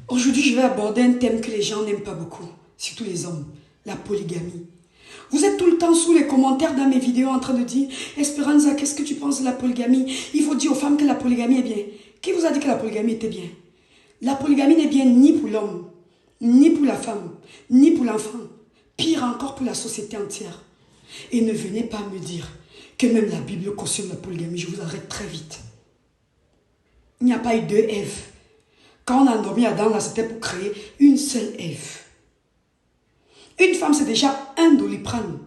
Aujourd'hui, je vais aborder un thème que les gens n'aiment pas beaucoup, surtout les hommes, la polygamie. Vous êtes tout le temps sous les commentaires dans mes vidéos en train de dire Esperanza, qu'est-ce que tu penses de la polygamie? Il faut dire aux femmes que la polygamie est bien. Qui vous a dit que la polygamie était bien? La polygamie n'est bien ni pour l'homme, ni pour la femme, ni pour l'enfant. Pire encore pour la société entière. Et ne venez pas me dire que même la Bible cautionne la polygamie. Je vous arrête très vite. Il n'y a pas eu deux Èves. Quand on a endormi Adam, là, c'était pour créer une seule Ève. Une femme, c'est déjà un doliprane.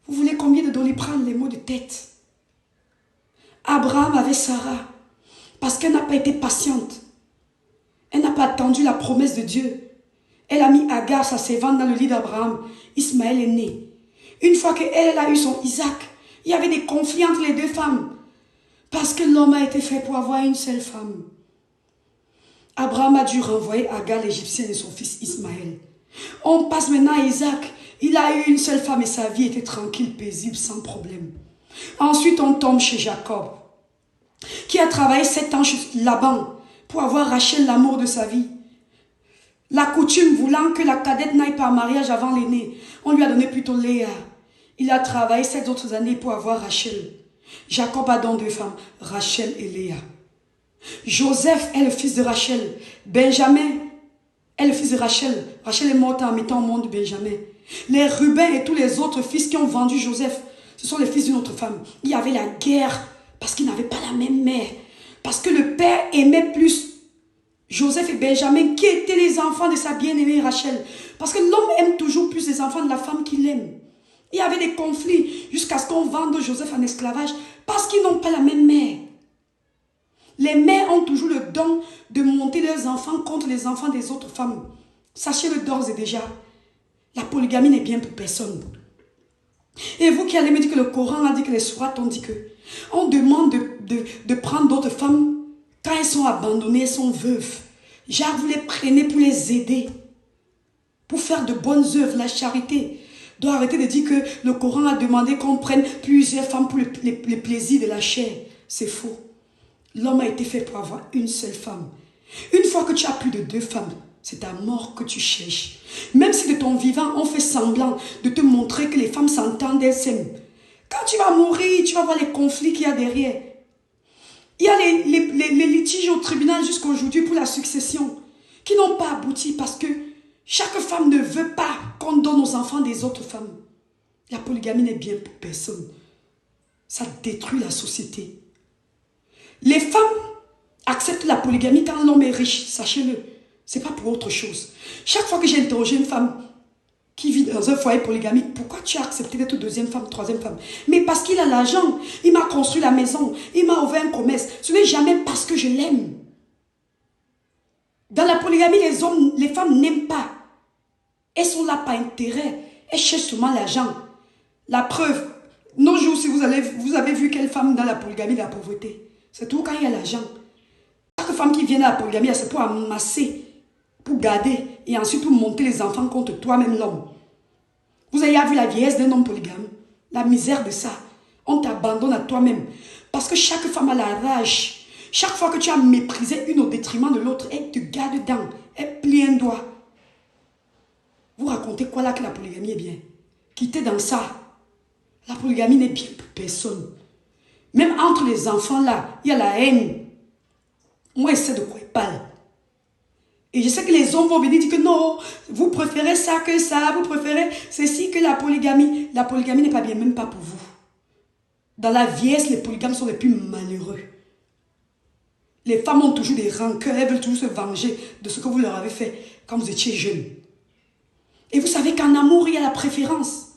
Vous voulez combien de doliprane, les mots de tête? Abraham avait Sarah, parce qu'elle n'a pas été patiente. Elle n'a pas attendu la promesse de Dieu. Elle a mis Agar, sa servante, dans le lit d'Abraham. Ismaël est né. Une fois qu'elle a eu son Isaac, il y avait des conflits entre les deux femmes. Parce que l'homme a été fait pour avoir une seule femme. Abraham a dû renvoyer Agar l'Égyptienne et son fils Ismaël. On passe maintenant à Isaac. Il a eu une seule femme et sa vie était tranquille, paisible, sans problème. Ensuite, on tombe chez Jacob, qui a travaillé 7 ans chez Laban pour avoir Rachel, l'amour de sa vie. La coutume voulant que la cadette n'aille pas en mariage avant l'aînée, on lui a donné plutôt Léa. Il a travaillé 7 autres années pour avoir Rachel. Jacob a donc 2 femmes, Rachel et Léa. Joseph est le fils de Rachel. Benjamin est le fils de Rachel. Rachel est morte en mettant au monde Benjamin. Les Ruben et tous les autres fils qui ont vendu Joseph, ce sont les fils d'une autre femme. Il y avait la guerre parce qu'ils n'avaient pas la même mère. Parce que le père aimait plus Joseph et Benjamin qui étaient les enfants de sa bien-aimée Rachel. Parce que l'homme aime toujours plus les enfants de la femme qu'il aime. Il y avait des conflits jusqu'à ce qu'on vende Joseph en esclavage parce qu'ils n'ont pas la même mère. Les mères ont toujours le don de monter leurs enfants contre les enfants des autres femmes. Sachez-le d'ores et déjà, la polygamie n'est bien pour personne. Et vous qui allez me dire que le Coran a dit que les sourates ont dit que on demande de prendre d'autres femmes quand elles sont abandonnées, elles sont veuves. Genre, vous les prenez pour les aider, pour faire de bonnes œuvres, la charité. Doit arrêter de dire que le Coran a demandé qu'on prenne plusieurs femmes pour les plaisirs de la chair. C'est faux. L'homme a été fait pour avoir une seule femme. Une fois que tu as plus de 2 femmes, c'est ta mort que tu cherches. Même si de ton vivant, on fait semblant de te montrer que les femmes s'entendent, elles s'aiment. Quand tu vas mourir, tu vas voir les conflits qu'il y a derrière. Il y a les litiges au tribunal jusqu'à aujourd'hui pour la succession qui n'ont pas abouti parce que chaque femme ne veut pas qu'on donne aux enfants des autres femmes. La polygamie n'est bien pour personne. Ça détruit la société. Les femmes acceptent la polygamie quand l'homme est riche, sachez-le. Ce n'est pas pour autre chose. Chaque fois que j'ai interrogé une femme qui vit dans un foyer polygamique, pourquoi tu as accepté d'être 2e femme, 3e femme? Mais parce qu'il a l'argent, il m'a construit la maison, il m'a ouvert un commerce. Ce n'est jamais parce que je l'aime. Dans la polygamie, les femmes n'aiment pas. Elles sont là par intérêt. Elles cherchent seulement l'argent. La preuve, nos jours, si vous avez vu quelle femme dans la polygamie de la pauvreté. C'est tout quand il y a l'argent. Chaque femme qui vient dans la polygamie, c'est pour amasser, pour garder et ensuite pour monter les enfants contre toi-même l'homme. Vous avez vu la vieillesse d'un homme polygame? La misère de ça. On t'abandonne à toi-même. Parce que chaque femme a la rage. Chaque fois que tu as méprisé une au détriment de l'autre, elle te garde dedans. Elle plie un doigt. Vous racontez quoi là que la polygamie est bien? Quittez dans ça. La polygamie n'est bien pour personne. Même entre les enfants là, il y a la haine. Moi, je sais de quoi ils parlent. Et je sais que les hommes vont venir dire que non, vous préférez ça que ça, vous préférez ceci que la polygamie. La polygamie n'est pas bien, même pas pour vous. Dans la vieillesse, les polygames sont les plus malheureux. Les femmes ont toujours des rancœurs, elles veulent toujours se venger de ce que vous leur avez fait quand vous étiez jeunes. Et vous savez qu'en amour, il y a la préférence.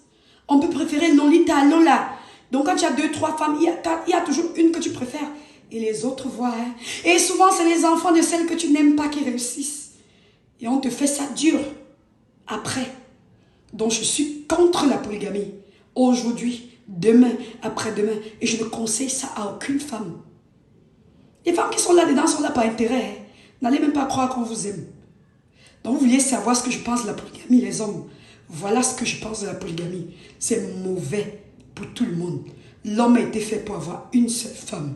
On peut préférer Lolita à Lola. Donc quand tu as 2, 3 femmes, il y a toujours une que tu préfères. Et les autres voient. Hein. Et souvent, c'est les enfants de celles que tu n'aimes pas qui réussissent. Et on te fait ça dur. Après. Donc je suis contre la polygamie. Aujourd'hui, demain, après-demain. Et je ne conseille ça à aucune femme. Les femmes qui sont là-dedans sont là par intérêt. Hein. N'allez même pas croire qu'on vous aime. Donc vous vouliez savoir ce que je pense de la polygamie, les hommes. Voilà ce que je pense de la polygamie. C'est mauvais pour tout le monde. L'homme a été fait pour avoir une seule femme.